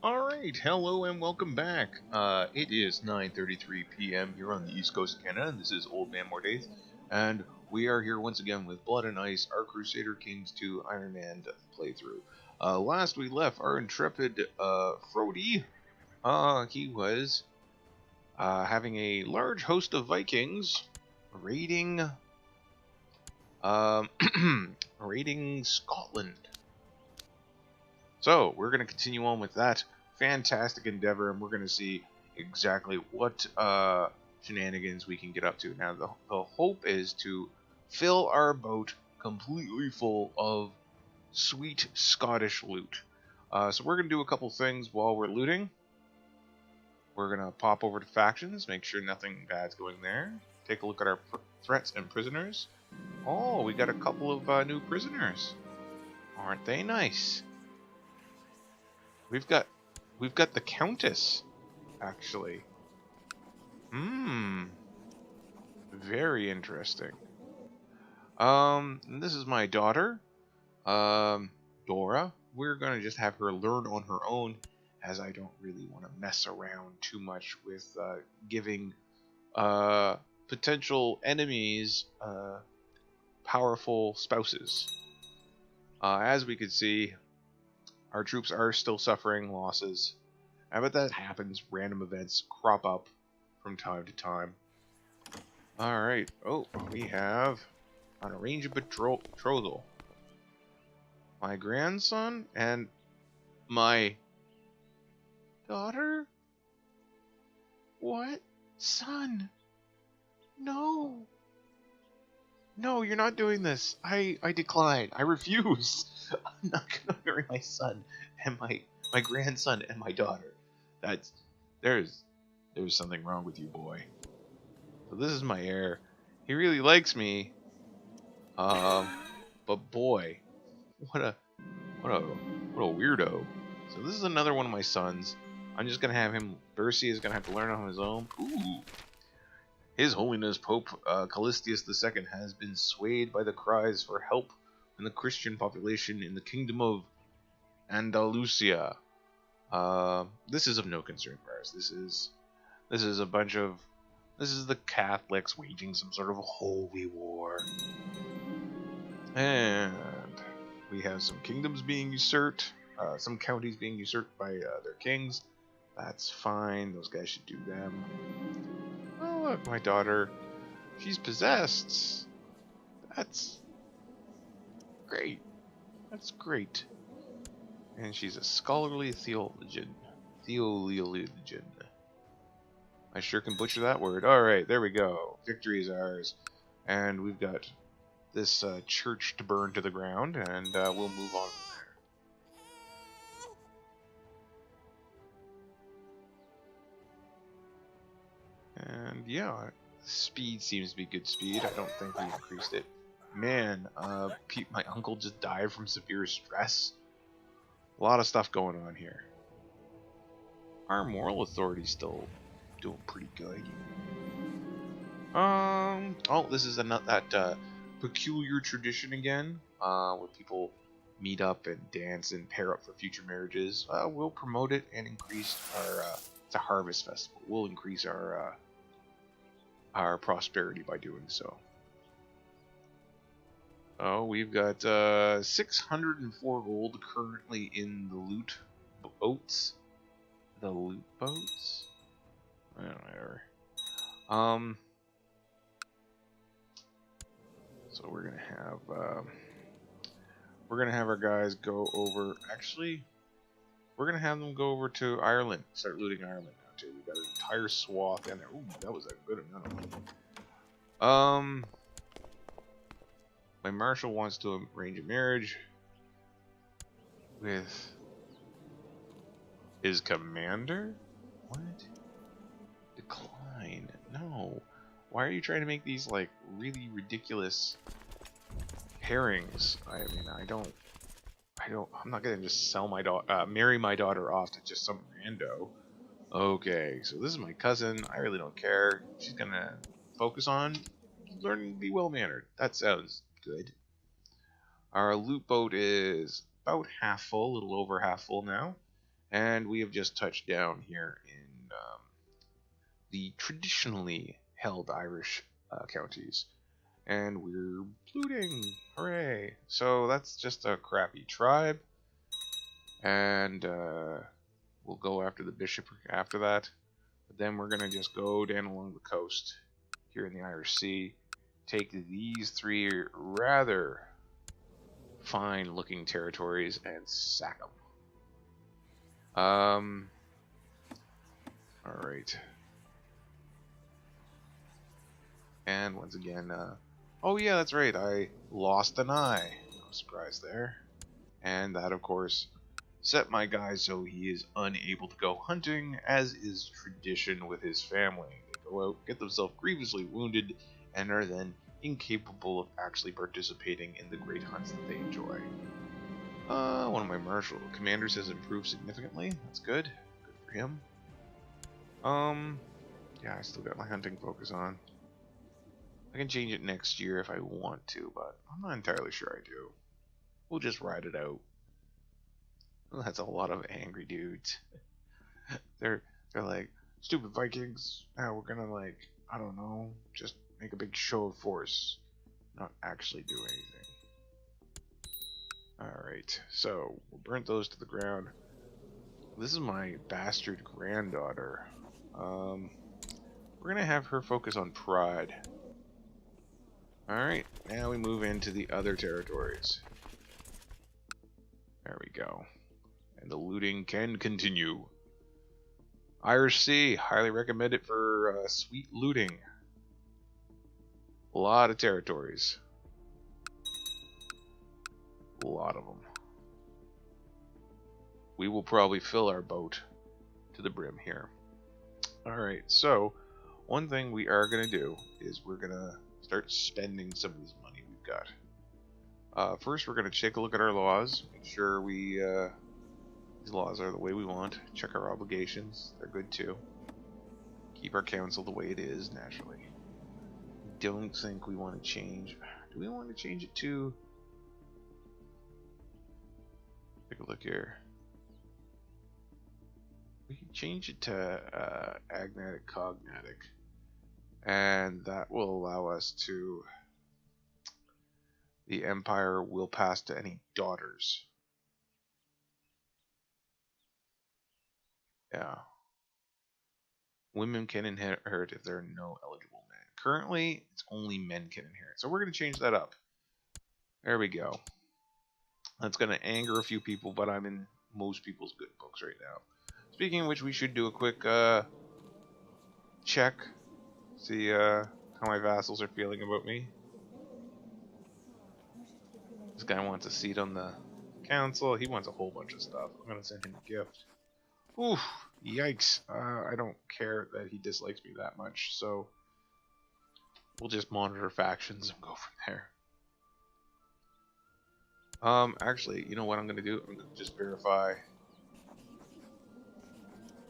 Alright, hello and welcome back. It is 9:33 p.m. here on the east coast of Canada, and this is Old Man Mordaith, and we are here once again with Blood and Ice, our Crusader Kings 2 Iron Man playthrough. Last we left our intrepid, Frody, he was, having a large host of Vikings raiding, raiding Scotland. So, we're going to continue on with that fantastic endeavor, and we're going to see exactly what shenanigans we can get up to. Now, the hope is to fill our boat completely full of sweet Scottish loot. So we're going to do a couple things while we're looting. We're going to pop over to factions, make sure nothing bad's going there. Take a look at our threats and prisoners. Oh, we got a couple of new prisoners. Aren't they nice? We've got the Countess, actually. Very interesting. This is my daughter, Dora. We're gonna just have her learn on her own, as I don't really want to mess around too much with giving potential enemies powerful spouses. As we could see, our troops are still suffering losses, but that happens. Random events crop up from time to time. Alright, oh, we have an arranged betrothal. My grandson and my daughter? What? Son? No. No, you're not doing this. I decline. I refuse. I'm not gonna marry my son and my grandson and my daughter. There's something wrong with you, boy. So this is my heir. He really likes me. But boy, what a weirdo. So this is another one of my sons. I'm just gonna have him. Bercy is gonna have to learn on his own. Ooh. His Holiness Pope Callistius II has been swayed by the cries for help in the Christian population in the Kingdom of Andalusia. This is of no concern for us. This is the Catholics waging some sort of holy war. And we have some kingdoms being usurped, some counties being usurped by their kings. That's fine. Those guys should do them. Oh, look, my daughter. She's possessed. That's great. That's great. And she's a scholarly theologian. Theologian. I sure can butcher that word. Alright, there we go. Victory is ours. And we've got this church to burn to the ground, and we'll move on from there. And yeah, speed seems to be good speed. I don't think we increased it. Man, my uncle just died from severe stress. A lot of stuff going on here. Our moral authority's still doing pretty good. Oh, this is that peculiar tradition again, where people meet up and dance and pair up for future marriages. We'll promote it and increase our. It's a harvest festival. We'll increase our prosperity by doing so. Oh, we've got 604 gold currently in the loot boats. The loot boats? I don't know. So we're gonna have our guys go over. Actually, we're gonna have them go over to Ireland. Start looting Ireland now too. We got an entire swath in there. Ooh, that was a good amount of money. My marshal wants to arrange a marriage with his commander? What? Decline. No. Why are you trying to make these like really ridiculous pairings? I mean, I'm not gonna just sell my daughter, marry my daughter off to just some rando. Okay, so this is my cousin. I really don't care. She's gonna focus on learning to be well mannered. That sounds good. Our loot boat is about half full, a little over half full now. And we have just touched down here in the traditionally held Irish counties. And we're looting! Hooray! So that's just a crappy tribe. And we'll go after the bishopric after that. But then we're going to just go down along the coast here in the Irish Sea. Take these three rather fine looking territories and sack them. Alright. And once again, oh yeah, that's right, I lost an eye. No surprise there. And that, of course, set my guy so he is unable to go hunting, as is tradition with his family. They go out, get themselves grievously wounded, and are then incapable of actually participating in the great hunts that they enjoy. One of my martial commanders has improved significantly. That's good. Good for him. Yeah, I still got my hunting focus on. I can change it next year if I want to, but I'm not entirely sure I do. We'll just ride it out. Well, that's a lot of angry dudes. they're like, stupid Vikings. Now we're gonna, like, I don't know, just make a big show of force, not actually do anything. Alright, so we'll burn those to the ground. This is my bastard granddaughter. We're gonna have her focus on pride. Alright, now we move into the other territories. There we go. And the looting can continue. Irish Sea, highly recommend it for sweet looting. A lot of territories. A lot of them. We will probably fill our boat to the brim here. Alright, so one thing we are going to do is we're going to start spending some of this money we've got. First, we're going to take a look at our laws, make sure we these laws are the way we want. Check our obligations, they're good too. Keep our council the way it is, naturally. Don't think we want to change. Do we want to change it to... Take a look here. We can change it to agnatic cognatic, and that will allow us to... The empire will pass to any daughters. Yeah. Women can inherit if there are no eligible men. Currently, it's only men can inherit. So we're going to change that up. There we go. That's going to anger a few people, but I'm in most people's good books right now. Speaking of which, we should do a quick check. See how my vassals are feeling about me. This guy wants a seat on the council. He wants a whole bunch of stuff. I'm going to send him a gift. Oof, yikes. I don't care that he dislikes me that much, so we'll just monitor factions and go from there. Actually, you know what I'm going to do? I'm going to just verify.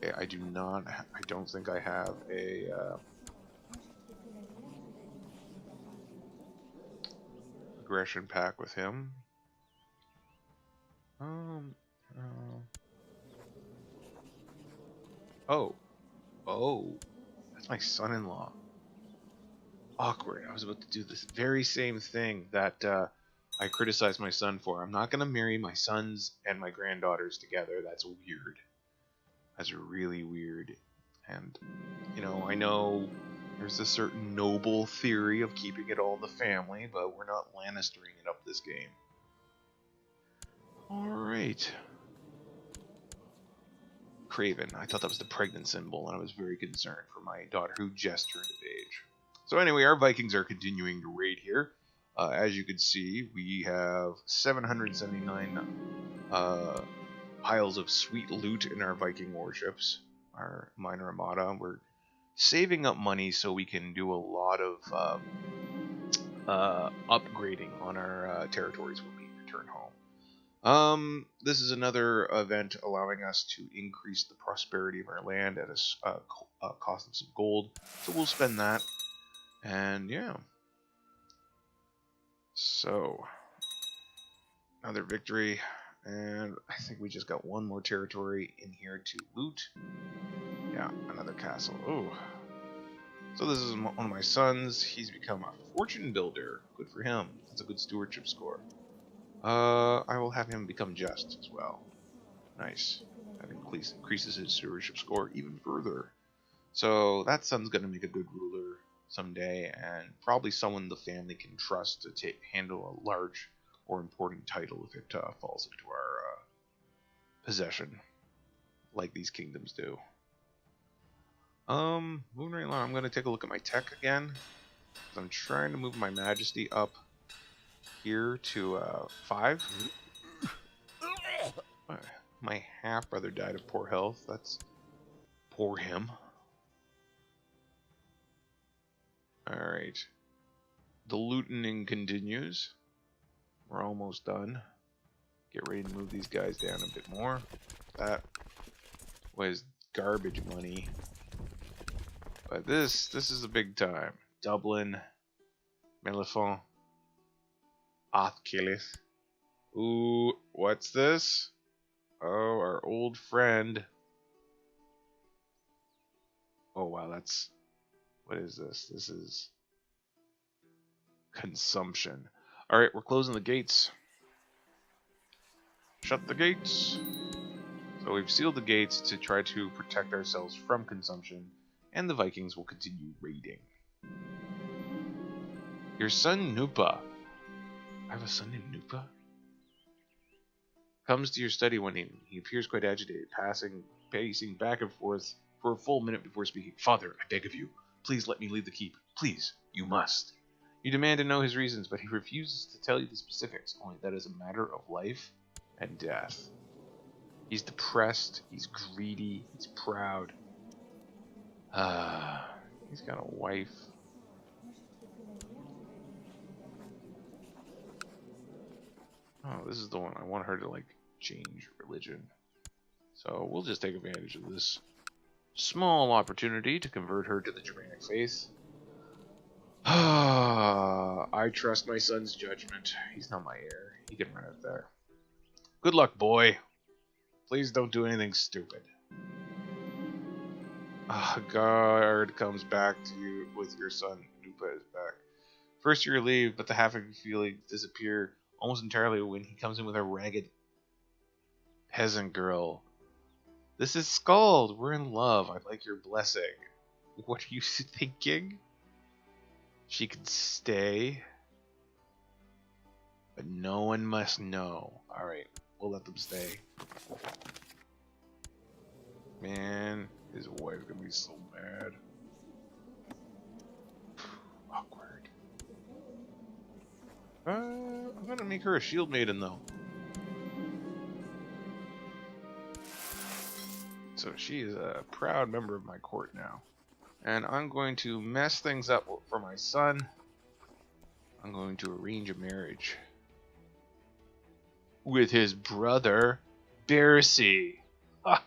Okay, I don't think I have a, aggression pack with him. Oh, that's my son-in-law. Awkward. I was about to do this very same thing that I criticized my son for. I'm not going to marry my sons and my granddaughters together. That's weird. That's really weird. And, you know, I know there's a certain noble theory of keeping it all in the family, but we're not Lannistering it up this game. Alright. Craven. I thought that was the pregnant symbol, and I was very concerned for my daughter who just turned of age. So anyway, our Vikings are continuing to raid here. As you can see, we have 779 piles of sweet loot in our Viking warships, our minor armada. We're saving up money so we can do a lot of upgrading on our territories when we return home. This is another event allowing us to increase the prosperity of our land at a cost of some gold. So we'll spend that. And yeah. So, another victory. And I think we just got one more territory in here to loot. Yeah, another castle. Oh. So this is one of my sons. He's become a fortune builder. Good for him. That's a good stewardship score. I will have him become just as well. Nice. That increases his stewardship score even further. So that son's going to make a good ruler someday, and probably someone the family can trust to handle a large or important title if it falls into our possession, like these kingdoms do. Moving right along, I'm going to take a look at my tech again, because I'm trying to move my majesty up here to 5. My half-brother died of poor health. That's poor him. Alright. The looting continues. We're almost done. Get ready to move these guys down a bit more. That was garbage money. But this is a big time. Dublin, Mellifont, Athkilith. Ooh, what's this? Oh, our old friend. Oh wow, that's... What is this? This is... consumption. Alright, we're closing the gates. Shut the gates. So we've sealed the gates to try to protect ourselves from consumption, and the Vikings will continue raiding. Your son Nupa. I have a son named Nupa? Comes to your study one evening. He appears quite agitated, pacing back and forth for a full minute before speaking. Father, I beg of you, please let me leave the keep. Please, you must. You demand to know his reasons, but he refuses to tell you the specifics, only that is a matter of life and death. He's depressed, he's greedy, he's proud. He's got a wife. Oh, this is the one. I want her to, like, change religion. So we'll just take advantage of this small opportunity to convert her to the Germanic faith. I trust my son's judgment. He's not my heir. He can run it there. Good luck, boy. Please don't do anything stupid. Guard comes back to you with your son. Nupa is back. First you relieved, but the half of your feelings disappear almost entirely when he comes in with a ragged peasant girl. This is Scald. We're in love. I'd like your blessing. What are you thinking? She could stay, but no one must know. Alright, we'll let them stay. Man, his wife's gonna be so mad. Awkward. I'm gonna make her a shield maiden though. So she is a proud member of my court now. And I'm going to mess things up for my son. I'm going to arrange a marriage with his brother, Bercy. That's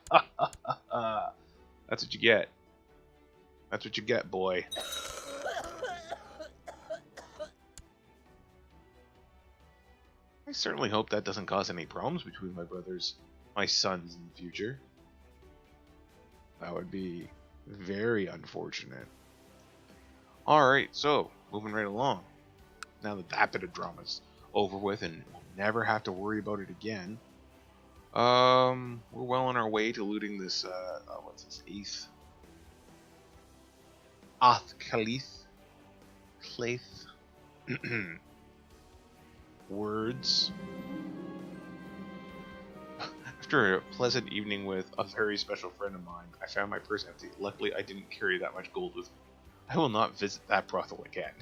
what you get. That's what you get, boy. I certainly hope that doesn't cause any problems between my sons in the future. That would be very unfortunate. Alright, so, moving right along. Now that bit of drama's over with and we'll never have to worry about it again. We're well on our way to looting this, what's this, 8th? Claith. Words. After a pleasant evening with a very special friend of mine, I found my purse empty. Luckily, I didn't carry that much gold with me. I will not visit that brothel again.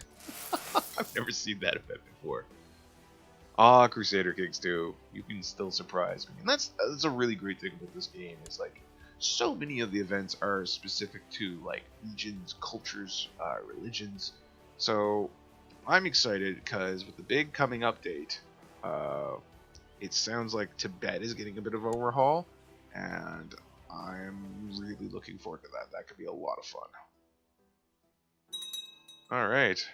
I've never seen that event before. Crusader Kings 2. You can still surprise me. And that's a really great thing about this game. It's like, so many of the events are specific to, like, regions, cultures, religions. So, I'm excited because with the big coming update, it sounds like Tibet is getting a bit of overhaul, and I'm really looking forward to that. That could be a lot of fun. Alright.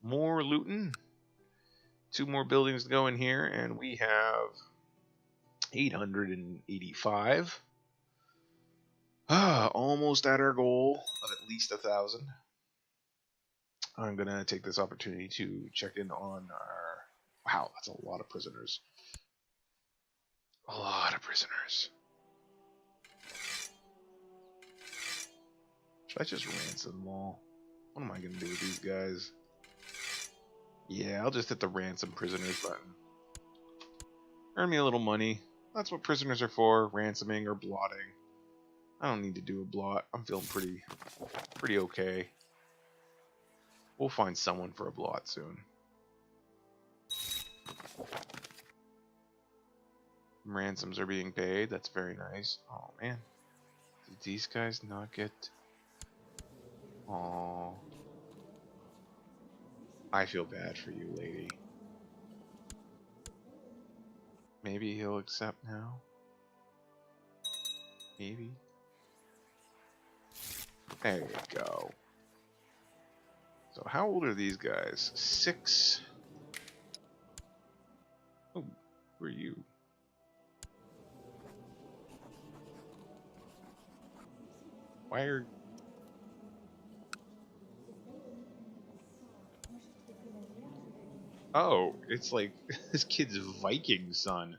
More looting. 2 more buildings to go in here, and we have 885. Almost at our goal of at least 1,000. I'm gonna take this opportunity to check in on our. Wow, that's a lot of prisoners. A lot of prisoners. Should I just ransom them all? What am I gonna do with these guys? Yeah, I'll just hit the ransom prisoners button. Earn me a little money. That's what prisoners are for, ransoming or blotting. I don't need to do a blot. I'm feeling pretty okay. We'll find someone for a blot soon. Ransoms are being paid. That's very nice. Oh man, did these guys not get? Oh, I feel bad for you, lady. Maybe he'll accept now. Maybe. There you go. So how old are these guys? 6. Oh, who are you? Why are... Oh, it's like this kid's Viking son.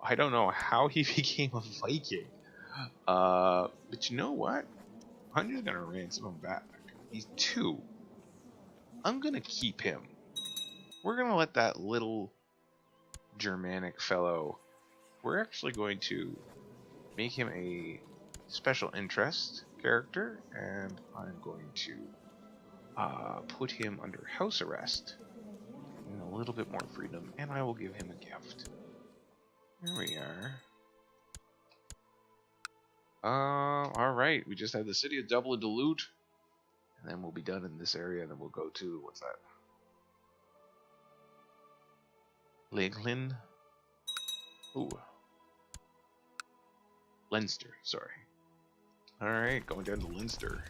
I don't know how he became a Viking. But you know what? I'm just gonna ransom him back. He's 2. I'm gonna keep him. We're gonna let that little Germanic fellow. We're actually going to make him a special interest character, and I'm going to put him under house arrest and a little bit more freedom, and I will give him a gift. Here we are. Alright, we just had the city of Dublin to loot, and then we'll be done in this area, and then we'll go to, what's that? Leighlin? Ooh. Leinster, sorry. Alright, going down to Leinster.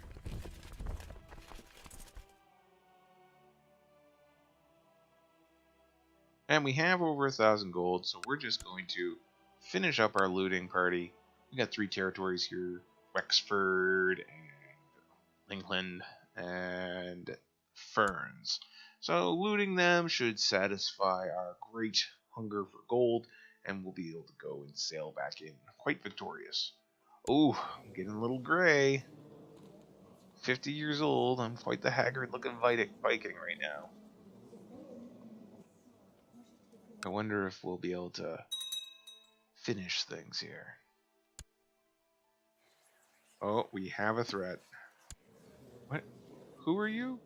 And we have over 1,000 gold, so we're just going to finish up our looting party. We got 3 territories here: Wexford and Leighlin and Ferns. So looting them should satisfy our great hunger for gold, and we'll be able to go and sail back in quite victorious. Oh, I'm getting a little gray. 50 years old. I'm quite the haggard looking Viking right now. I wonder if we'll be able to finish things here. Oh, we have a threat. What? Who are you?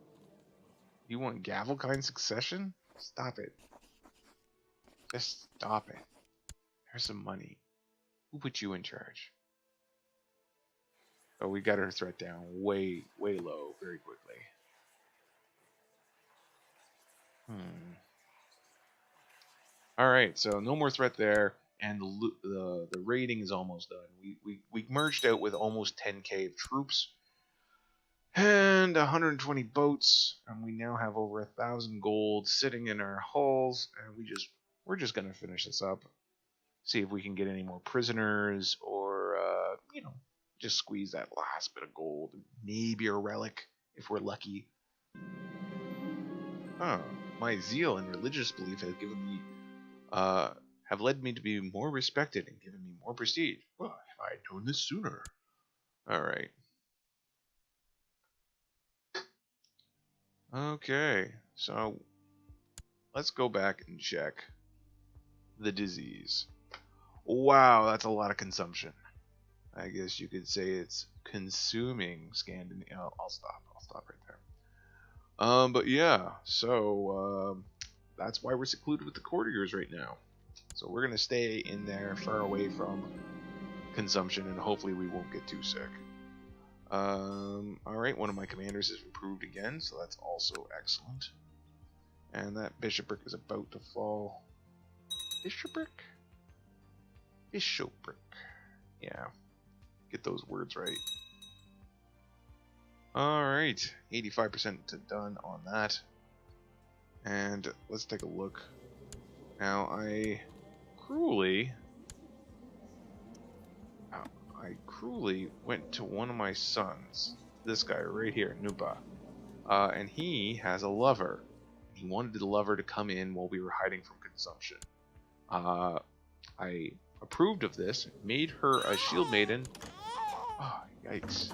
You want Gavelkind succession? Stop it. Just stop it. There's some money. Who put you in charge? Oh, we got our threat down way low very quickly. Alright, so no more threat there, and the raiding is almost done. We merged out with almost 10k of troops and 120 boats, and we now have over 1,000 gold sitting in our hulls, and we're just gonna finish this up. See if we can get any more prisoners, or just squeeze that last bit of gold, maybe a relic if we're lucky. Oh, my zeal and religious belief has given me have led me to be more respected and given me more prestige. Well, if I had known this sooner. Alright. Okay, so let's go back and check the disease. Wow, that's a lot of consumption. I guess you could say it's consuming Scandinavian. I'll stop right there. But yeah, so that's why we're secluded with the courtiers right now. So we're gonna stay in there, far away from consumption, and hopefully we won't get too sick. Alright, one of my commanders is improved again, so that's also excellent. And that bishopric is about to fall. Bishopric? Bishopric. Yeah. Get those words right. Alright, 85% done on that. And let's take a look Now, cruelly, I cruelly went to one of my sons, this guy right here, Nuba, and he has a lover. He wanted the lover to come in while we were hiding from consumption. I approved of this, made her a shield maiden. Oh, yikes.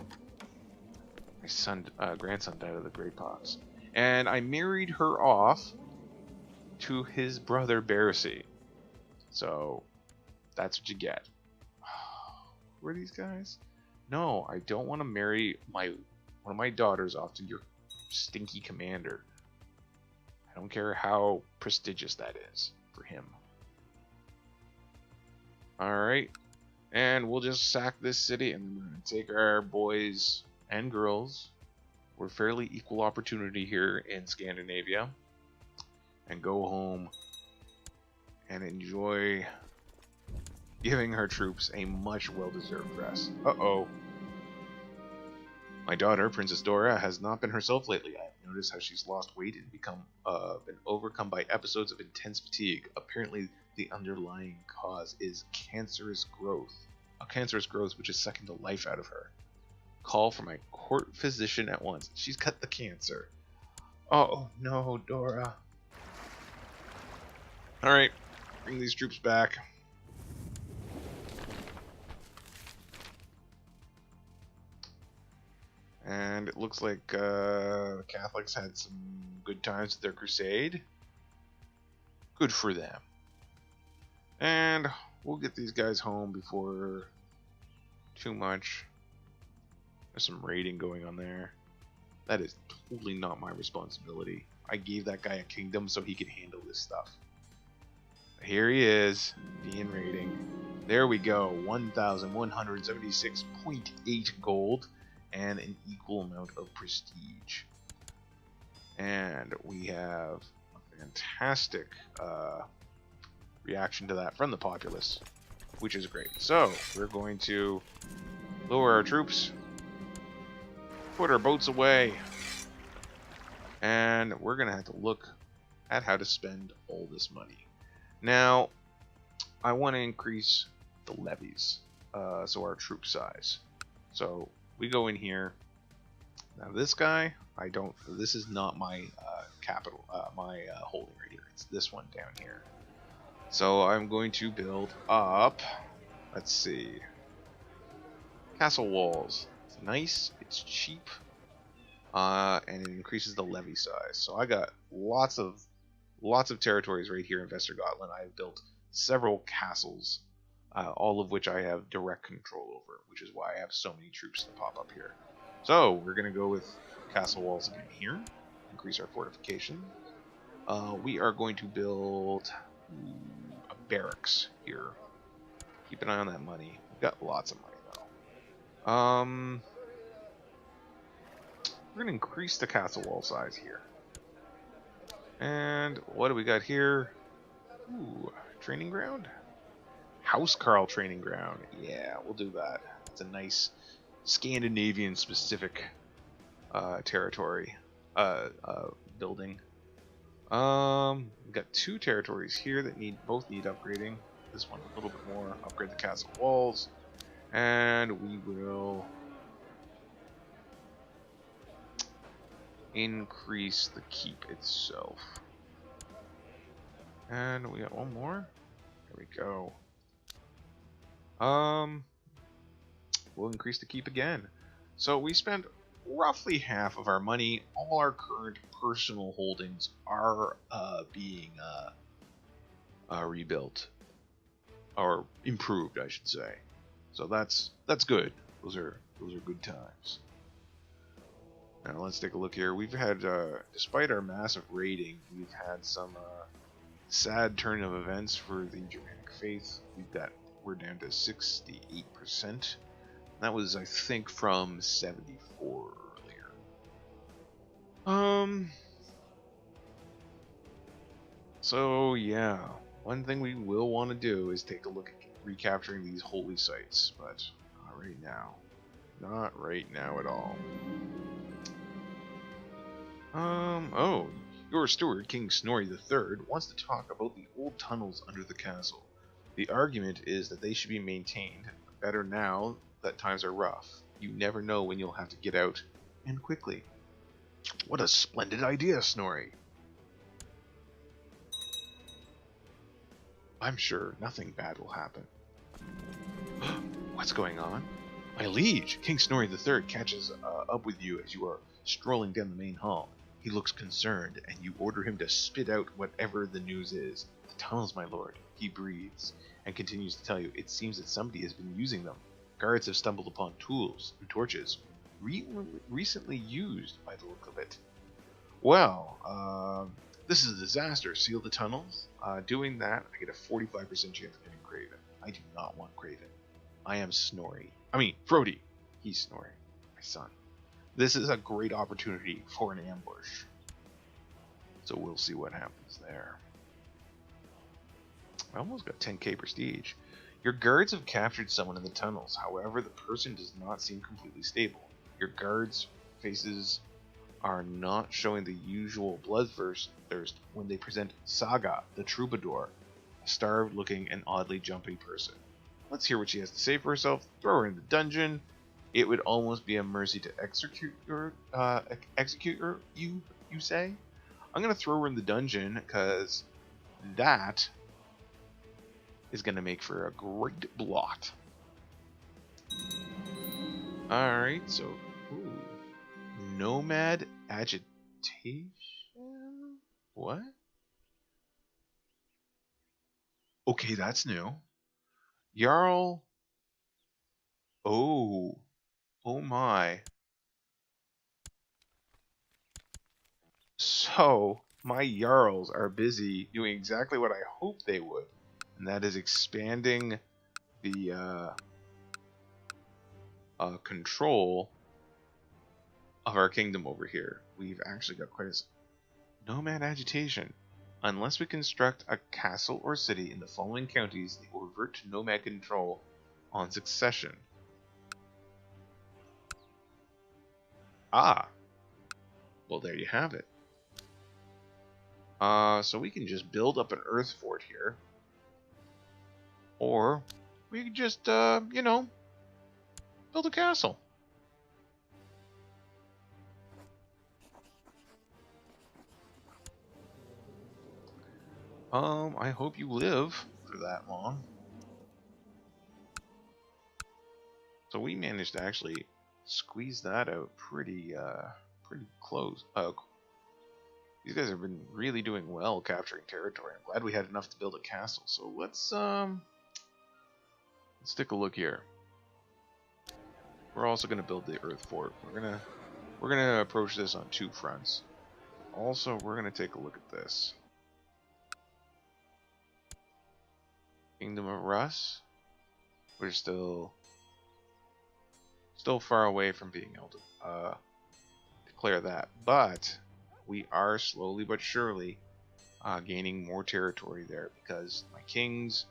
My grandson died of the great pox. And I married her off to his brother Barasy. So, that's what you get. Who are these guys? No, I don't want to marry one of my daughters off to your stinky commander. I don't care how prestigious that is for him. Alright. And we'll just sack this city and we're going to take our boys and girls. We're fairly equal opportunity here in Scandinavia. And go home and enjoy giving our troops a much well-deserved rest. Uh-oh. My daughter, Princess Dora, has not been herself lately. I have noticed how she's lost weight and been overcome by episodes of intense fatigue. Apparently, the underlying cause is cancerous growth. A cancerous growth which is sucking the life out of her. Call for my court physician at once. She's cut the cancer. Oh, no, Dora. Alright, bring these troops back. And it looks like the Catholics had some good times at their crusade. Good for them. And we'll get these guys home before too much. There's some raiding going on there. That is totally not my responsibility. I gave that guy a kingdom so he could handle this stuff. Here he is, being raiding. There we go, 1,176.8 gold and an equal amount of prestige. And we have a fantastic reaction to that from the populace, which is great. So, we're going to lower our troops, put our boats away, and we're going to have to look at how to spend all this money. Now, I want to increase the levies, so our troop size. So we go in here. Now this guy, this is not my capital, my holding right here. It's this one down here. So I'm going to build up, let's see, castle walls. It's nice, it's cheap, and it increases the levy size. So I got lots of territories right here in Västergötland. I've built several castles, all of which I have direct control over, which is why I have so many troops that pop up here. So we're going to go with castle walls again here, increase our fortification. We are going to build a barracks here. Keep an eye on that money. We've got lots of money though. We're going to increase the castle wall size here. And what do we got here? Ooh, training ground? Housecarl training ground. Yeah, we'll do that. It's a nice Scandinavian specific territory building. We've got two territories here that both need upgrading. This one a little bit more. Upgrade the castle walls. And we will increase the keep itself. And we got one more. There we go. We'll increase the keep again. So we spent roughly half of our money. All our current personal holdings are being rebuilt or improved, I should say. So that's good. Those are good times. Now let's take a look here. We've had, despite our massive raiding, we've had some sad turn of events for the Germanic faith. We're down to 68%. That was, I think, from 74 earlier. So yeah, one thing we will want to do is take a look at recapturing these holy sites, but not right now. Not right now at all. Oh, Your steward, King Snorri III, wants to talk about the old tunnels under the castle. The argument is that they should be maintained better now that times are rough. You never know when you'll have to get out, and quickly. What a splendid idea, Snorri! I'm sure nothing bad will happen. What's going on? My liege, King Snorri III catches up with you as you are strolling down the main hall. He looks concerned, and you order him to spit out whatever the news is. The tunnels, my lord. He breathes, and continues to tell you, it seems that somebody has been using them. Guards have stumbled upon tools and torches, recently used by the look of it. Well, this is a disaster. Seal the tunnels. Doing that, I get a 45% chance of getting Craven. I do not want Craven. I am Snorri. I mean, Frody. He's Snorri, my son. This is a great opportunity for an ambush. So we'll see what happens there. I almost got 10k prestige. Your guards have captured someone in the tunnels. However, the person does not seem completely stable. Your guards' faces are not showing the usual bloodthirst when they present Saga, the troubadour, a starved-looking and oddly jumpy person. Let's hear what she has to say for herself. Throw her in the dungeon. It would almost be a mercy to execute her, you say? I'm going to throw her in the dungeon because that is going to make for a great blot. Alright, so... Ooh. Nomad agitation? What? Okay, that's new. Jarl... Oh... Oh my. So, my Jarls are busy doing exactly what I hoped they would, and that is expanding the control of our kingdom over here. We've actually got quite a... Nomad agitation. Unless we construct a castle or city in the following counties, they will revert to nomad control on succession. Ah, well there you have it. So we can just build up an earth fort here. Or we can just, you know, build a castle. I hope you live for that long. So we managed to actually squeeze that out pretty close. These guys have been really doing well capturing territory. I'm glad we had enough to build a castle. So let's take a look here. We're also going to build the earth fort. We're gonna approach this on two fronts. Also, we're going to take a look at this. Kingdom of Russ. We're still far away from being able to declare that, but we are slowly but surely gaining more territory there because my kings,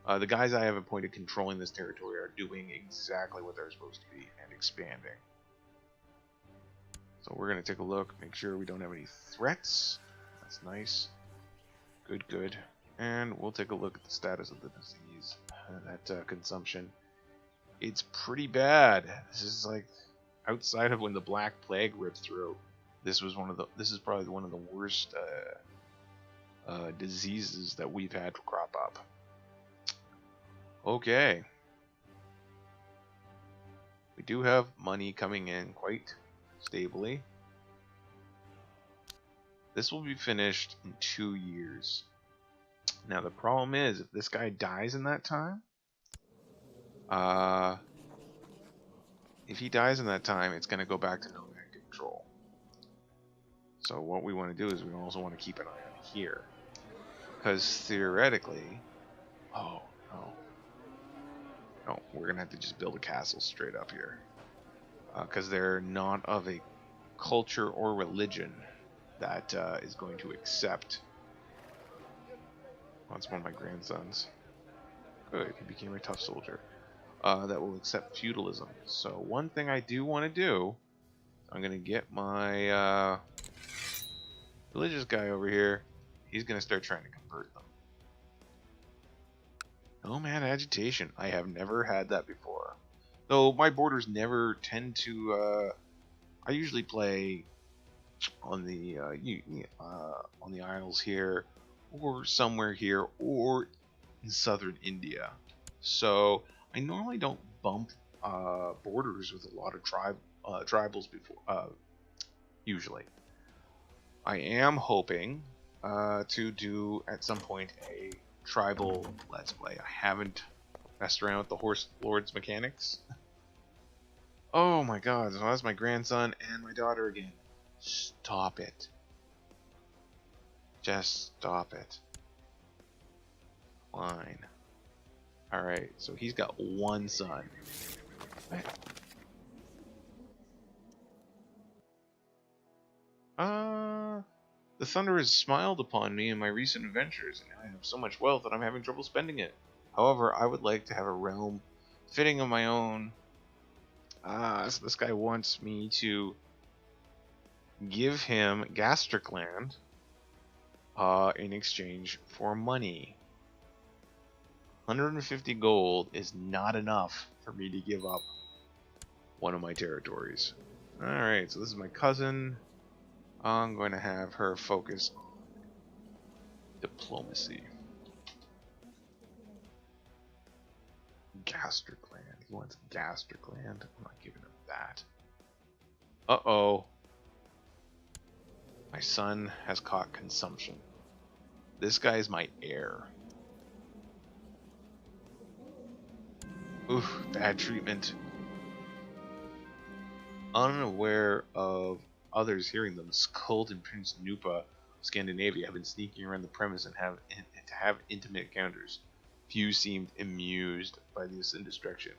the guys I have appointed controlling this territory, are doing exactly what they're supposed to be and expanding. So we're going to take a look, make sure we don't have any threats. That's nice. Good, good. And we'll take a look at the status of the disease, that consumption. It's pretty bad. This is like outside of when the Black Plague ripped through. This is probably one of the worst diseases that we've had crop up. Okay. We do have money coming in quite stably. This will be finished in 2 years. Now the problem is, if this guy dies in that time, if he dies in that time, it's going to go back to nomad control. So what we want to do is we also want to keep an eye on here, because theoretically, oh no, we're going to have to just build a castle straight up here, because they're not of a culture or religion that is going to accept. Oh, it's one of my grandsons. Good, he became a tough soldier. That will accept feudalism. So one thing I do want to do, I'm going to get my religious guy over here, he's going to start trying to convert them. Nomad agitation. I have never had that before. Though my borders never tend to. I usually play on the Isles here, or somewhere here, or in southern India. So I normally don't bump borders with a lot of tribals before. Usually, I am hoping to do at some point a tribal let's play. I haven't messed around with the Horse Lord's mechanics. Oh my god, so that's my grandson and my daughter again. Stop it. Just stop it. Fine. Alright, so he's got one son. The thunder has smiled upon me in my recent adventures, and I have so much wealth that I'm having trouble spending it. However, I would like to have a realm fitting of my own. So this guy wants me to give him gastric land in exchange for money. 150 gold is not enough for me to give up one of my territories. Alright, so this is my cousin. I'm going to have her focus on diplomacy. Gastric land. He wants gastric land. I'm not giving him that. Uh-oh. My son has caught consumption. This guy is my heir. Oof, bad treatment. Unaware of others hearing them, Skuld and Prince Nupa of Scandinavia have been sneaking around the premise and have intimate encounters. Few seemed amused by this indiscretion.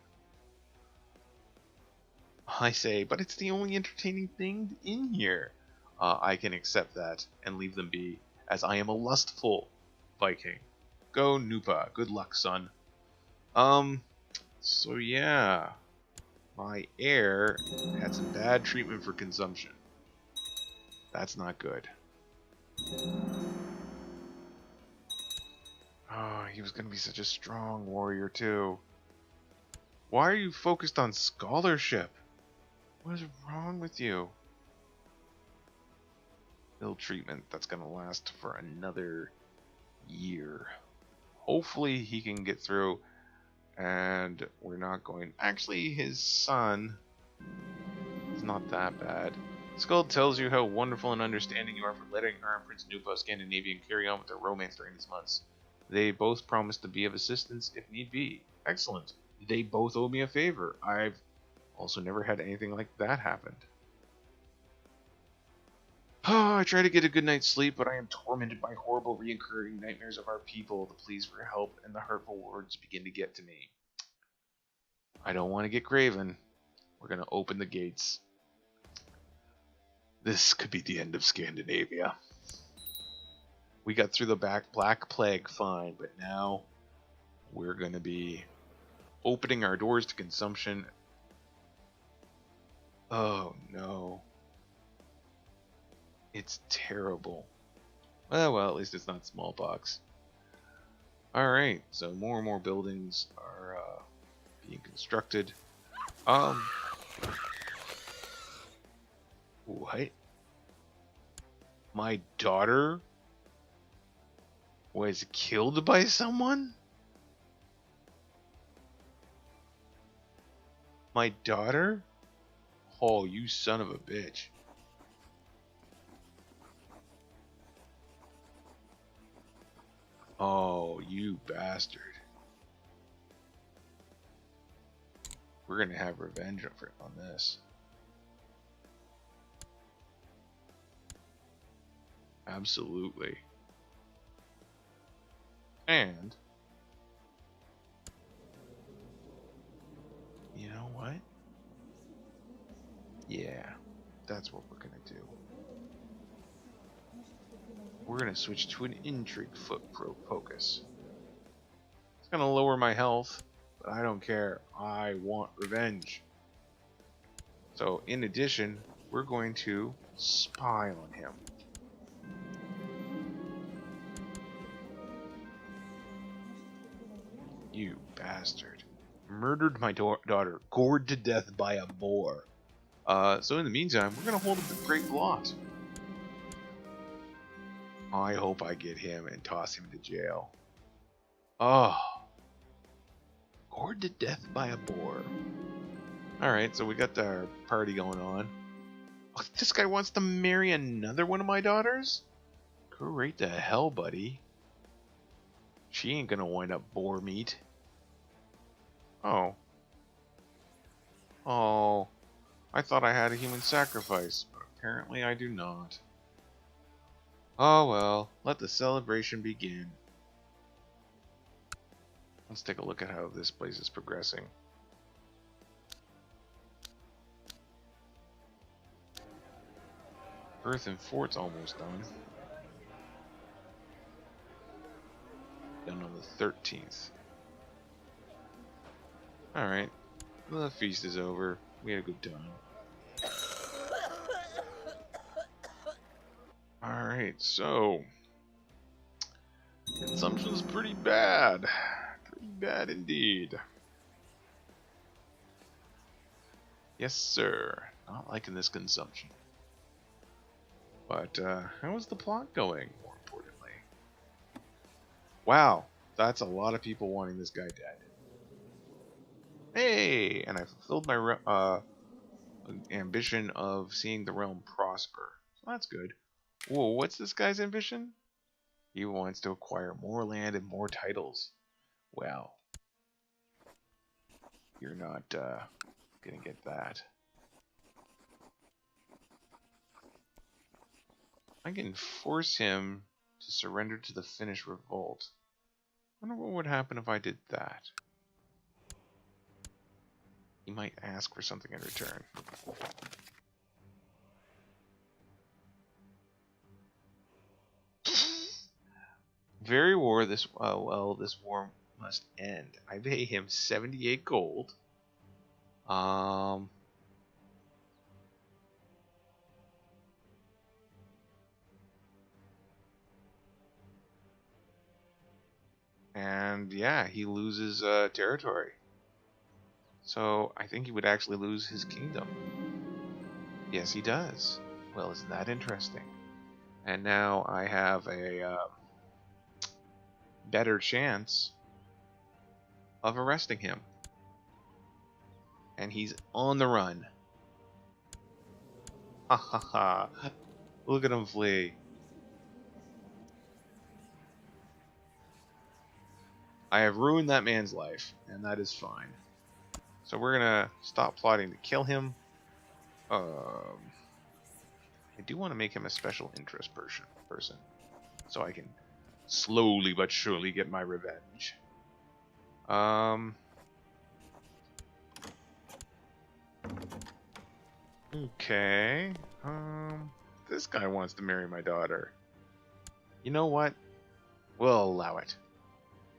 I say, but it's the only entertaining thing in here. I can accept that and leave them be, as I am a lustful Viking. Go, Nupa. Good luck, son. So yeah. My heir had some bad treatment for consumption. That's not good. Oh, he was going to be such a strong warrior, too. Why are you focused on scholarship? What is wrong with you? Ill treatment that's going to last for another year. Hopefully he can get through, and we're not going... Actually, his son is not that bad. Skuld tells you how wonderful and understanding you are for letting her and Prince Nupa of Scandinavian carry on with their romance during these months. They both promise to be of assistance if need be. Excellent. They both owe me a favor. I've also never had anything like that happen. Oh, I try to get a good night's sleep, but I am tormented by horrible recurring nightmares of our people. The pleas for help and the hurtful words begin to get to me. I don't want to get graven. We're going to open the gates. This could be the end of Scandinavia. We got through the Black Plague fine, but now we're going to be opening our doors to consumption. Oh no. It's terrible. Well, at least it's not smallpox. Alright, so more and more buildings are being constructed. What? My daughter was killed by someone? My daughter? Oh, you son of a bitch. Oh, you bastard. We're gonna have revenge on this. Absolutely. And you know what? Yeah, that's what we're gonna do. We're gonna switch to an intrigue focus. It's gonna lower my health, but I don't care. I want revenge. So in addition, we're going to spy on him. You bastard. Murdered my daughter, gored to death by a boar. So in the meantime, we're gonna hold up the great lot. I hope I get him and toss him to jail. Oh. Gored to death by a boar. Alright, so we got our party going on. Oh, this guy wants to marry another one of my daughters? Great to hell, buddy. She ain't gonna wind up boar meat. Oh. Oh. I thought I had a human sacrifice, but apparently I do not. Oh well, let the celebration begin. Let's take a look at how this place is progressing. Earthen Fort's almost done. Done on the 13th. Alright. The feast is over. We had a good time. Alright, so consumption's pretty bad. Pretty bad indeed. Yes, sir. Not liking this consumption. But, how is the plot going, more importantly? Wow, that's a lot of people wanting this guy dead. Hey! And I fulfilled my ambition of seeing the realm prosper. So that's good. Whoa, what's this guy's ambition? He wants to acquire more land and more titles. Well, you're not gonna get that. I can force him to surrender to the Finnish revolt. I wonder what would happen if I did that. He might ask for something in return. Very war. This well, this war must end. I pay him 78 gold. And yeah, he loses territory. So I think he would actually lose his kingdom. Yes, he does. Well, isn't that interesting? And now I have a better chance of arresting him. And he's on the run. Ha ha ha. Look at him flee. I have ruined that man's life, and that is fine. So we're gonna stop plotting to kill him. I do want to make him a special interest person, so I can slowly but surely get my revenge. Okay. This guy wants to marry my daughter. You know what? We'll allow it.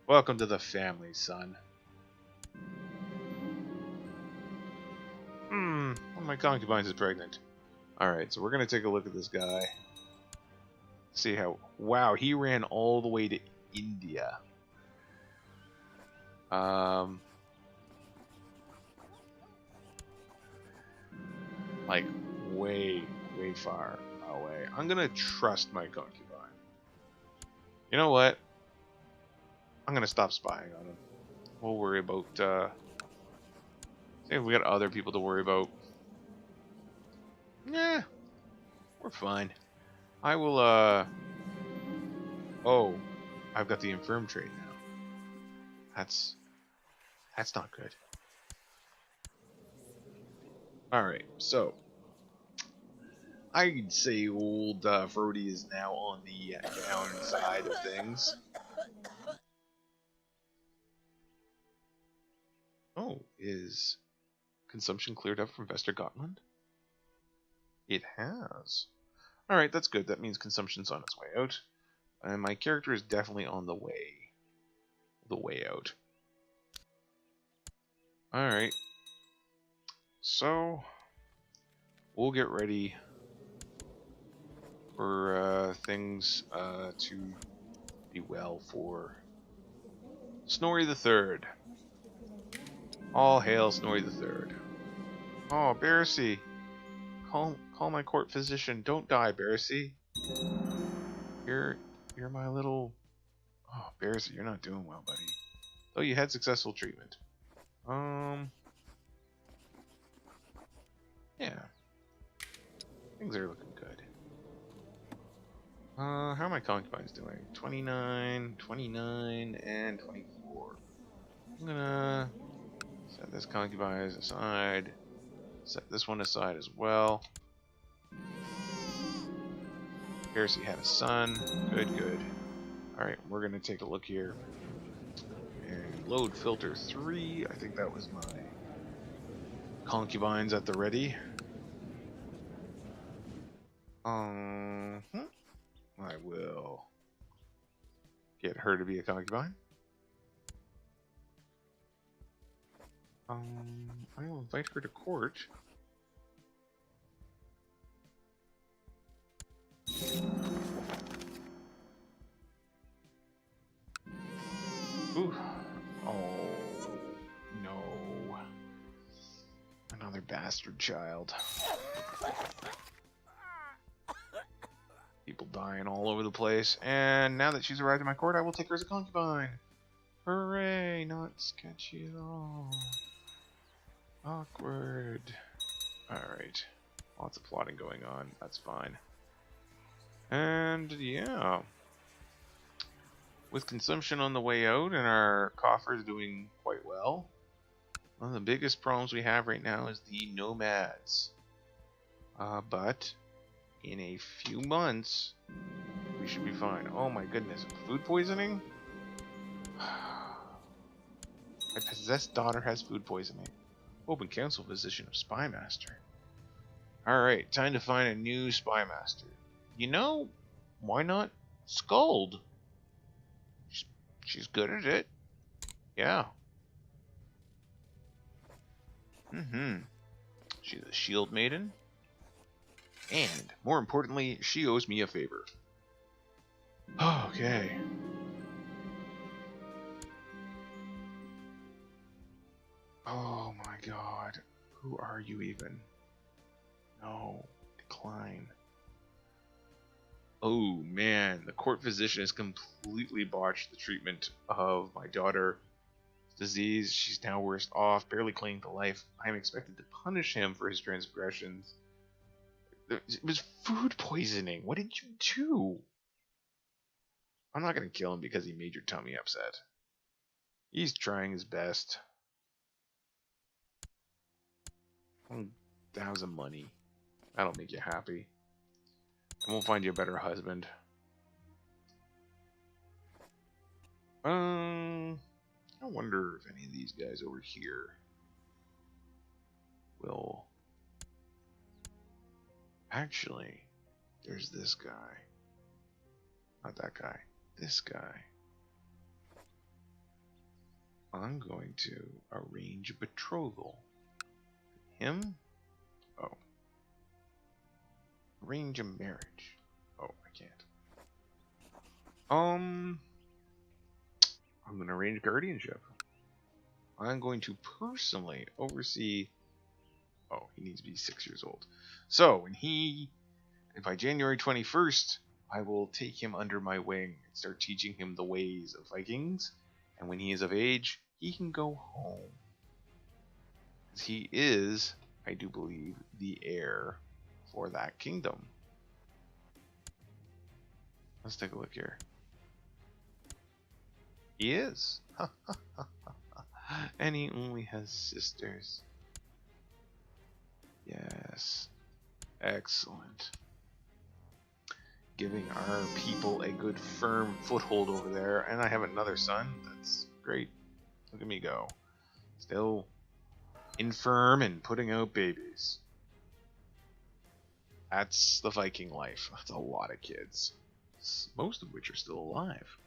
Welcome to the family, son. One of my concubines is pregnant. Alright, so we're gonna take a look at this guy. See how... Wow, he ran all the way to India. Like, way far away. I'm gonna trust my concubine. You know what? I'm gonna stop spying on him. We'll worry about, see if we got other people to worry about. Yeah, we're fine. I will, oh, I've got the infirm trait now. That's not good. Alright, so I'd say old Frody is now on the downside of things. Oh, is consumption cleared up from Vestergotland? It has. Alright, that's good. That means consumption's on its way out. And my character is definitely on the way out. Alright. So, we'll get ready for things to be well for Snorri the Third. All hail Snorri the Third. Oh, Barrisy. Call my court physician. Don't die, Barrisy. You're my little... Oh, Barrisy, you're not doing well, buddy. Oh, you had successful treatment. Yeah. Things are looking good. How are my concubines doing? 29, 29, and 24. I'm gonna set this concubine aside. Set this one aside as well. Barrisy had a son. Good, good. Alright, we're gonna take a look here. And load filter 3. I think that was my concubines at the ready. I will get her to be a concubine. I will invite her to court. Ooh. Oh, no. Another bastard child. People dying all over the place. And now that she's arrived in my court, I will take her as a concubine. Hooray! Not sketchy at all. Awkward. Alright. Lots of plotting going on. That's fine. And yeah. With consumption on the way out and our coffers doing quite well, one of the biggest problems we have right now is the nomads. But in a few months, we should be fine. Oh my goodness. Food poisoning? My possessed daughter has food poisoning. Open council position of spy master. Alright, time to find a new spy master. You know, why not Skuld? She's good at it. Yeah. She's a shield maiden. And, more importantly, she owes me a favor. Okay. Oh my god. Who are you even? No. Decline. Oh man, the court physician has completely botched the treatment of my daughter's disease. She's now worse off, barely clinging to life. I am expected to punish him for his transgressions. It was food poisoning. What did you do? I'm not going to kill him because he made your tummy upset. He's trying his best. 1,000 money. That'll make you happy. And we'll find you a better husband. I wonder if any of these guys over here will... Actually, there's this guy. Not that guy. This guy. I'm going to arrange a betrothal. Him? Oh. Arrange a marriage. Oh, I can't. I'm going to arrange guardianship. I'm going to personally oversee... Oh, he needs to be 6 years old. So, and by January 21st, I will take him under my wing and start teaching him the ways of Vikings. And when he is of age, he can go home. Because he is, I do believe, the heir for that kingdom. Let's take a look here. He is. And he only has sisters. Yes. Excellent. Giving our people a good firm foothold over there. And I have another son. That's great. Look at me go. Still infirm and putting out babies. That's the Viking life. That's a lot of kids. Most of which are still alive.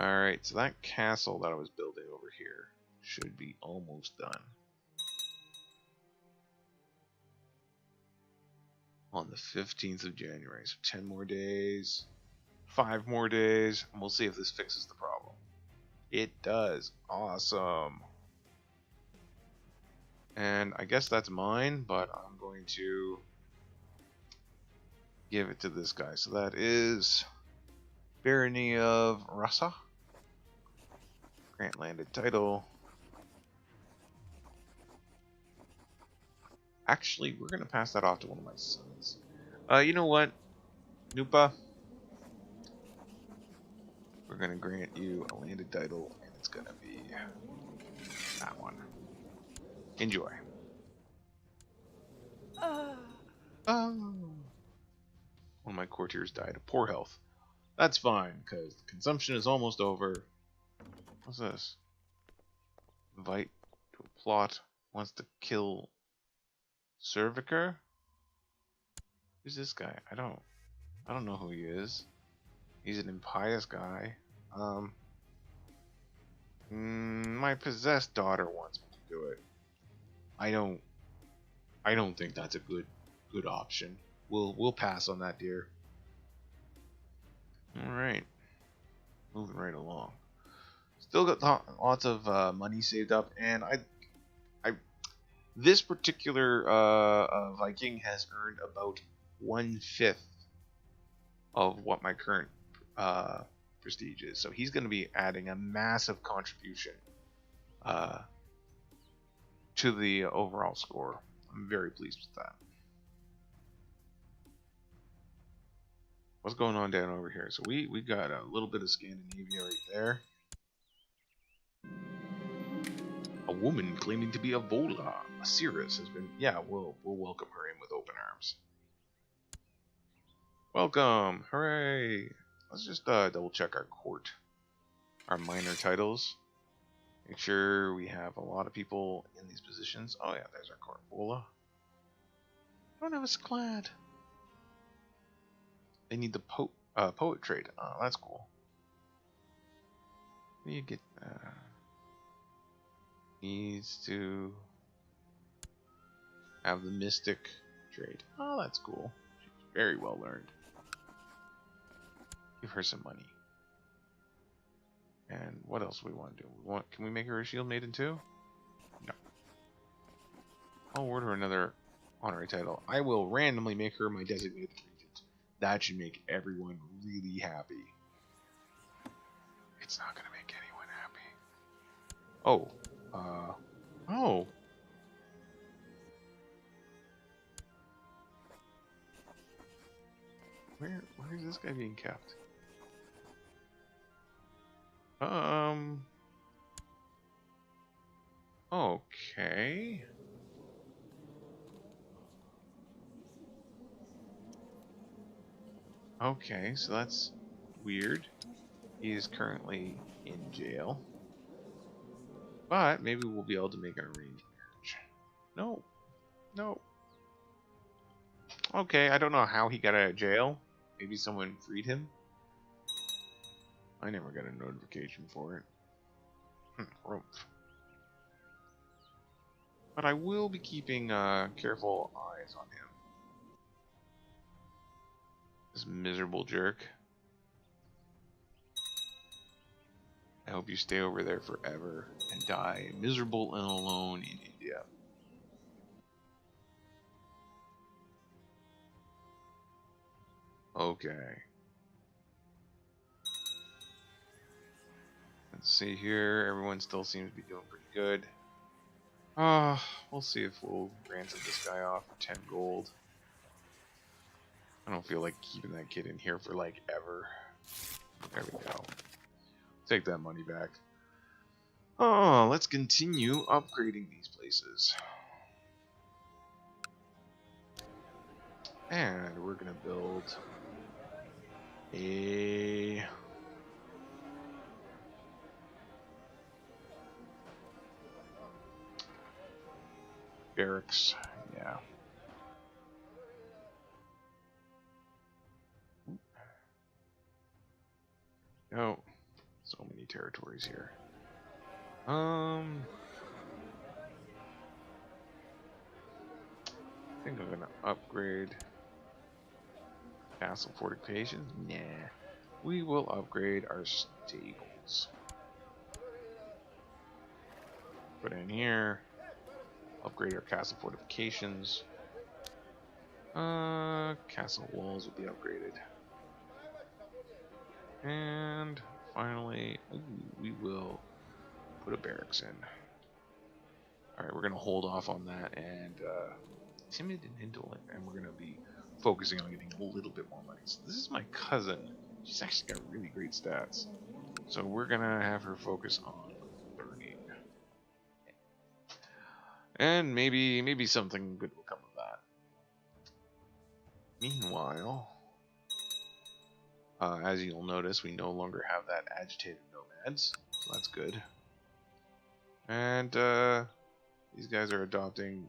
Alright, so that castle that I was building over here should be almost done. On the 15th of January. So 10 more days. 5 more days. And we'll see if this fixes the problem. It does. Awesome. And I guess that's mine, but I'm going to give it to this guy. So that is Barony of Rasa. Grant landed title. Actually, we're going to pass that off to one of my sons. You know what, Nupa? We're going to grant you a landed title, and it's going to be that one. Enjoy. One of my courtiers died of poor health. That's fine, because the consumption is almost over. What's this? Invite to a plot. Wants to kill Cervicer? Who's this guy? I don't know who he is. He's an impious guy. My possessed daughter wants me to do it. I don't think that's a good option. We'll pass on that, dear. All right, moving right along. Still got lots of money saved up, and this particular Viking has earned about 1/5 of what my current prestige is. So he's going to be adding a massive contribution to the overall score. I'm very pleased with that. What's going on down over here? So we got a little bit of Scandinavia right there. A woman claiming to be a Vola, a Cirrus, has been... Yeah, we'll welcome her in with open arms. Welcome! Hooray! Let's just double check our court. Our minor titles. Make sure we have a lot of people in these positions. Oh yeah, there's our court. Vola. Don't have a Sclad. They need the poet trait. Oh, that's cool. You get... needs to have the mystic trait. Oh, that's cool. She's very well learned. Give her some money. And what else do we want to do? Can we make her a shield maiden too? No. I'll award her another honorary title. I will randomly make her my designated regent. That should make everyone really happy. It's not gonna make anyone happy. Oh. Oh. Where is this guy being kept? Okay. Okay, so that's weird. He is currently in jail. But maybe we'll be able to make an arranged marriage. No. No. Okay, I don't know how he got out of jail. Maybe someone freed him. I never got a notification for it. Rumph. But I will be keeping careful eyes on him. This miserable jerk. I hope you stay over there forever and die miserable and alone in India. Okay. Let's see here. Everyone still seems to be doing pretty good. We'll see if we'll ransom this guy off for 10 gold. I don't feel like keeping that kid in here for like ever. There we go. Take that money back. Oh, let's continue upgrading these places. And we're gonna build a barracks. Yeah. Oh, so many territories here. I think I'm gonna upgrade castle fortifications. Nah, we will upgrade our stables. Put in here. Upgrade our castle fortifications. Castle walls will be upgraded. And finally, we will put a barracks in. Alright, we're going to hold off on that and timid and indolent, and we're going to be focusing on getting a little bit more money. So this is my cousin. She's actually got really great stats. So we're going to have her focus on learning. And maybe something good will come of that. Meanwhile, as you'll notice, we no longer have that agitated nomads, so that's good. And these guys are adopting.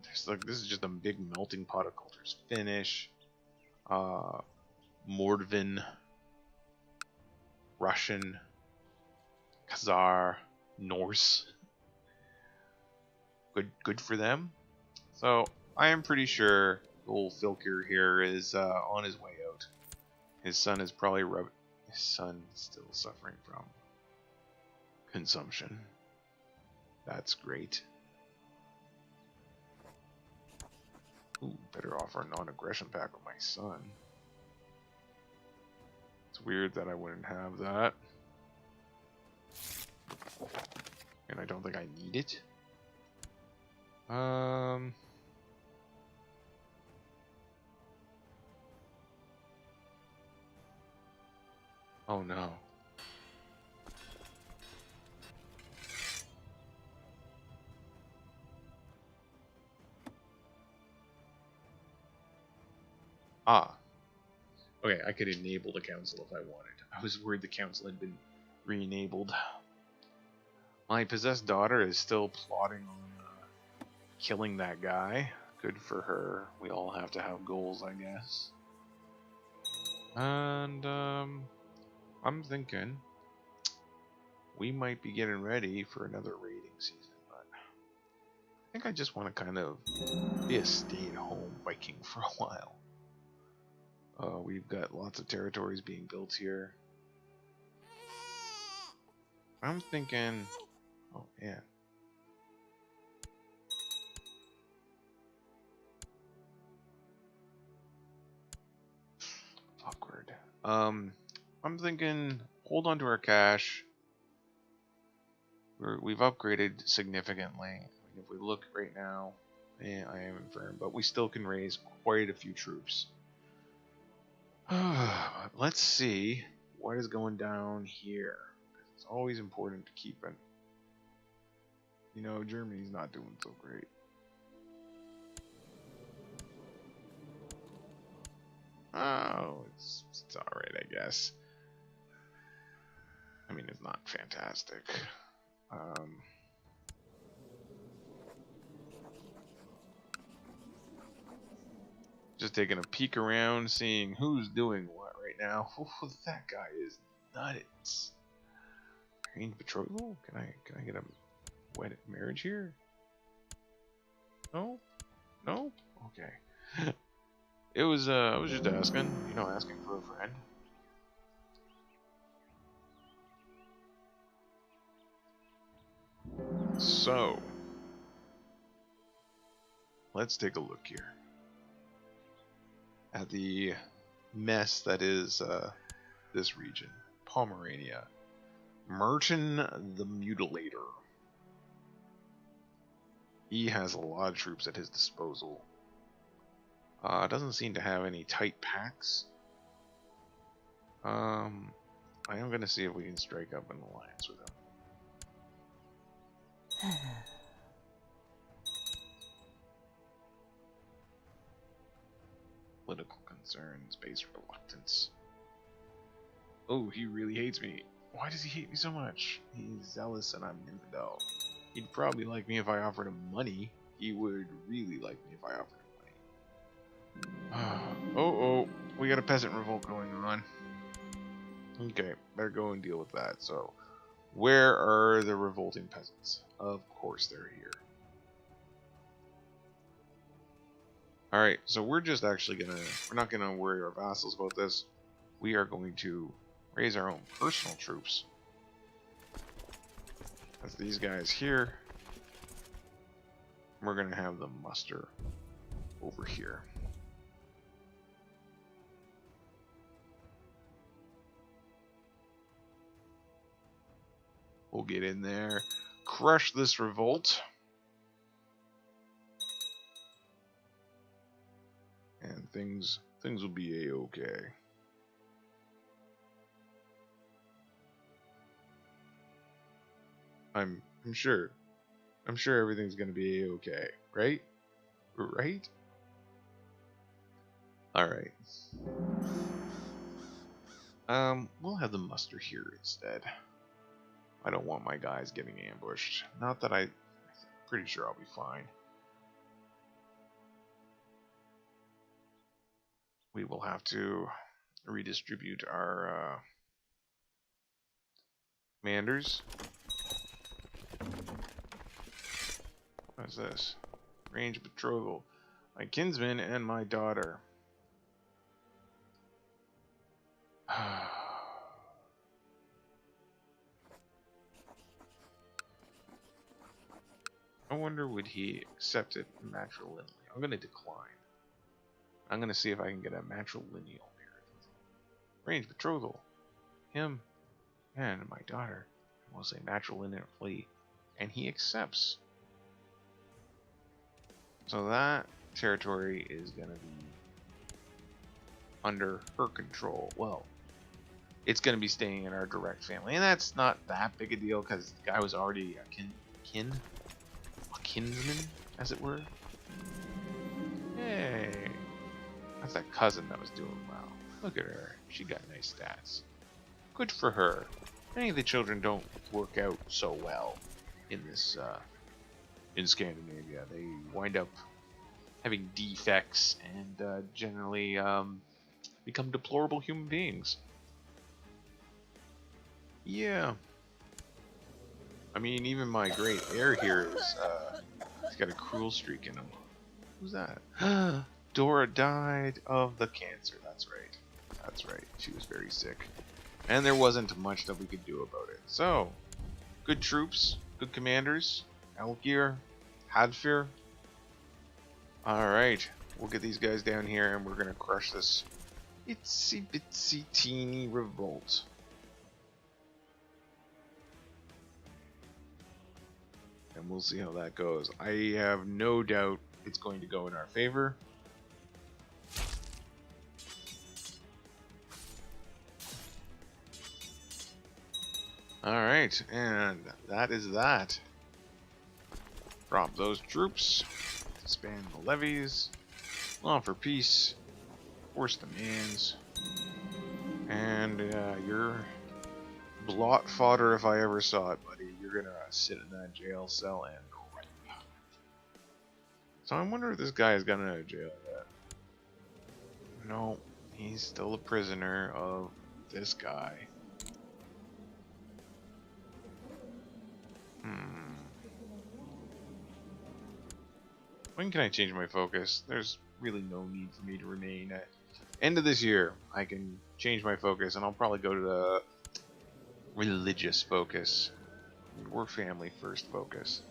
This is just a big melting pot of cultures. Finnish, Mordvin, Russian, Khazar, Norse. Good for them. So I am pretty sure old Filker here is on his way out. His son is probably his son is still suffering from consumption. That's great. Ooh, better offer a non-aggression pact with my son. It's weird that I wouldn't have that. And I don't think I need it. Oh no. Ah. Okay, I could enable the council if I wanted. I was worried the council had been re-enabled. My possessed daughter is still plotting on killing that guy. Good for her. We all have to have goals, I guess. And, I'm thinking we might be getting ready for another raiding season, but I think I just want to kind of be a stay-at-home Viking for a while. We've got lots of territories being built here. I'm thinking, oh yeah. Awkward. I'm thinking, hold on to our cash. We've upgraded significantly. I mean, if we look right now, yeah, I am infirm, but we still can raise quite a few troops. Let's see what is going down here. It's always important to keep it. You know, Germany's not doing so great. Oh, it's alright, I guess. I mean, it's not fantastic. Just taking a peek around, seeing who's doing what right now. Oh, that guy is nuts. Arranged betrothal? Can I get a wed marriage here? No? No? Okay. It was I was just asking, you know, asking for a friend. So, let's take a look here at the mess that is this region, Pomerania. Merton the Mutilator. He has a lot of troops at his disposal. Doesn't seem to have any tight packs. I am going to see if we can strike up an alliance with him. Political concerns, base reluctance. Oh, he really hates me. Why does he hate me so much? He's zealous and I'm an infidel. He'd probably like me if I offered him money. He would really like me if I offered him money. Oh, we got a peasant revolt going on. Okay, better go and deal with that. So, where are the revolting peasants? Of course they're here. Alright, so we're just actually we're not gonna worry our vassals about this. We are going to raise our own personal troops. That's these guys here. We're gonna have them muster over here. We'll get in there, crush this revolt, and things will be a-okay. I'm sure everything's gonna be a-okay, right? Right? Alright. We'll have them muster here instead. I don't want my guys getting ambushed. Not that I'm pretty sure I'll be fine. We will have to redistribute our commanders. What's this? Range betrothal. My kinsman and my daughter. I wonder would he accept it matrilineally. I'm going to decline. I'm going to see if I can get a matrilineal marriage. Range betrothal. Him and my daughter. We'll say matrilineally. And he accepts. So that territory is going to be under her control. Well, it's going to be staying in our direct family. And that's not that big a deal because the guy was already a kinsman, as it were. Hey, that's that cousin that was doing well. Look at her. She got nice stats. Good for her. Many of the children don't work out so well in this, in Scandinavia. They wind up having defects and generally become deplorable human beings. Yeah. I mean, even my great heir here is, he's got a cruel streak in him. Who's that? Dora died of the cancer. That's right. That's right. She was very sick. And there wasn't much that we could do about it. So, good troops, good commanders. Elgir, Hadfir. Alright, we'll get these guys down here and we're going to crush this itsy bitsy teeny revolt. And we'll see how that goes. I have no doubt it's going to go in our favor. Alright, and that is that. Drop those troops. Expand the levies. Law for peace. Force demands. And you're blot fodder if I ever saw it, buddy. You're gonna sit in that jail cell and crap. So I wonder if this guy has gotten out of jail yet. No, he's still a prisoner of this guy. When can I change my focus? There's really no need for me to remain at end of this year. I can change my focus and I'll probably go to the religious focus or family first focus.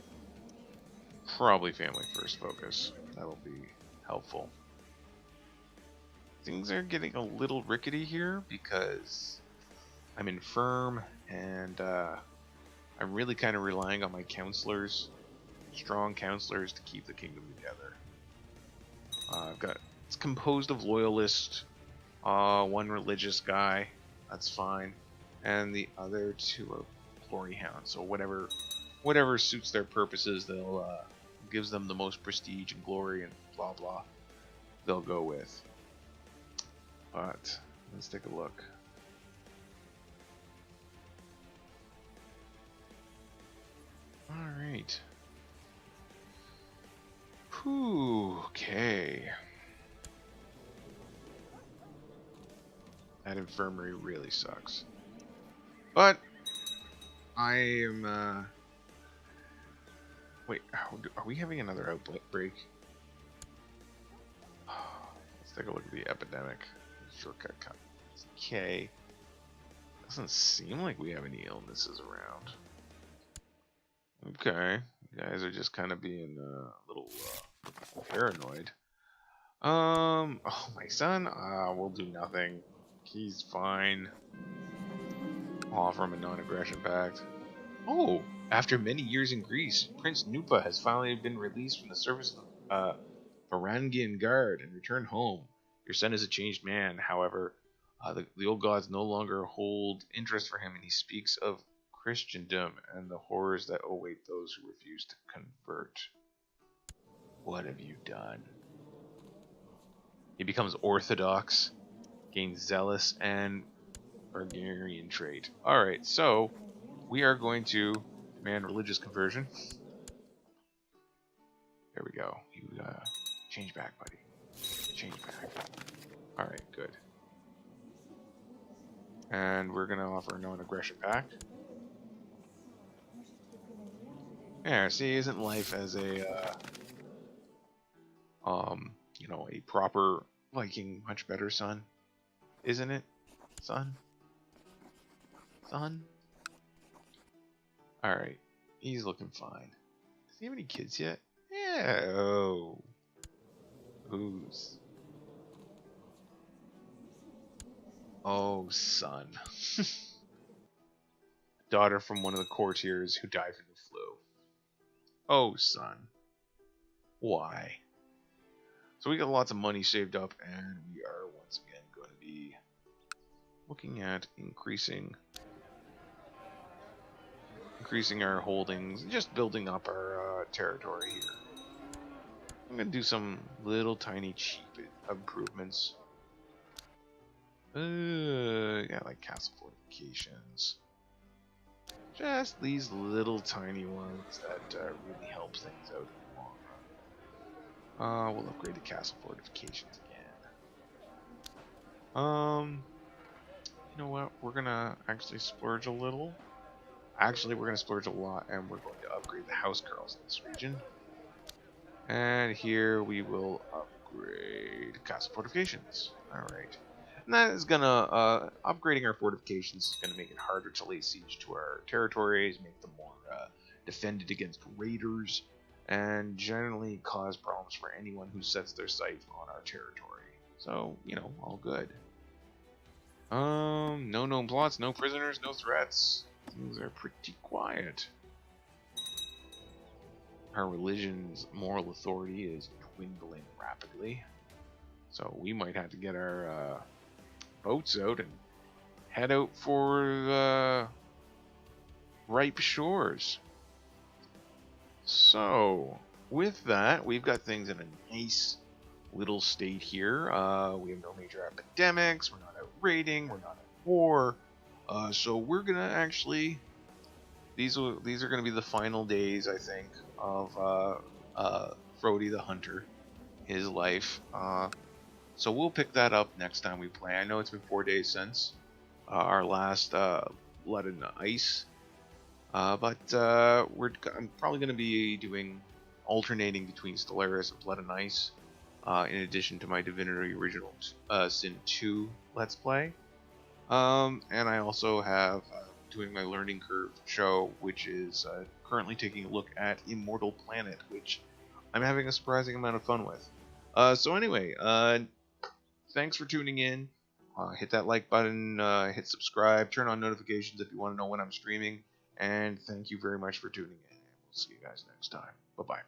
Probably family first focus. That'll be helpful. Things are getting a little rickety here because I'm infirm and I'm really kind of relying on my counselors, strong counselors, to keep the kingdom together. It's composed of loyalists, one religious guy, that's fine, and the other two are glory hounds. So whatever suits their purposes, they'll gives them the most prestige and glory and blah blah. They'll go with. But let's take a look. Alright. Okay. That infirmary really sucks. But I am wait, are we having another outbreak? Let's take a look at the epidemic. Shortcut cut. Okay. Doesn't seem like we have any illnesses around. Okay, you guys are just kind of being a little paranoid. Oh, my son? We'll do nothing. He's fine. I'll offer him a non-aggression pact. Oh, after many years in Greece, Prince Nupa has finally been released from the service of the Varangian Guard and returned home. Your son is a changed man, however. The old gods no longer hold interest for him, and he speaks of Christendom and the horrors that await those who refuse to convert. What have you done? He becomes orthodox, gains zealous and Bulgarian trait. Alright, so we are going to demand religious conversion. There we go. You change back, buddy. Change back. Alright, good. And we're gonna offer a non-aggression pact. Yeah, see, isn't life as a you know, a proper Viking much better, son? Isn't it, son? Son? Alright. He's looking fine. Does he have any kids yet? Yeah. Oh. Who's? Oh, son. Daughter from one of the courtiers who died from the flu. Oh, son. Why? So we got lots of money saved up, and we are once again going to be looking at increasing our holdings, just building up our territory here. I'm going to do some little tiny cheap improvements. Yeah, like castle fortifications. Just these little tiny ones that really help things out in the long run. We'll upgrade the castle fortifications again. You know what? We're gonna actually splurge a little. Actually, we're gonna splurge a lot, and we're going to upgrade the house girls in this region. And here we will upgrade castle fortifications. All right. And that is gonna upgrading our fortifications is gonna make it harder to lay siege to our territories, make them more defended against raiders, and generally cause problems for anyone who sets their sight on our territory. So, you know, all good. No known plots, no prisoners, no threats. Things are pretty quiet. Our religion's moral authority is dwindling rapidly, so we might have to get our boats out and head out for the ripe shores. So, with that, we've got things in a nice little state here. We have no major epidemics, we're not out raiding, we're not at war. So we're gonna actually, these are gonna be the final days, I think, of Frody the Hunter, his life. So we'll pick that up next time we play. I know it's been 4 days since our last Blood and Ice, but I'm probably going to be doing alternating between Stellaris and Blood and Ice, in addition to my Divinity Original Sin 2 Let's Play. And I also have doing my Learning Curve show, which is currently taking a look at Immortal Planet, which I'm having a surprising amount of fun with. So anyway, thanks for tuning in. Hit that like button, hit subscribe, turn on notifications if you want to know when I'm streaming, and thank you very much for tuning in. We'll see you guys next time. Bye-bye.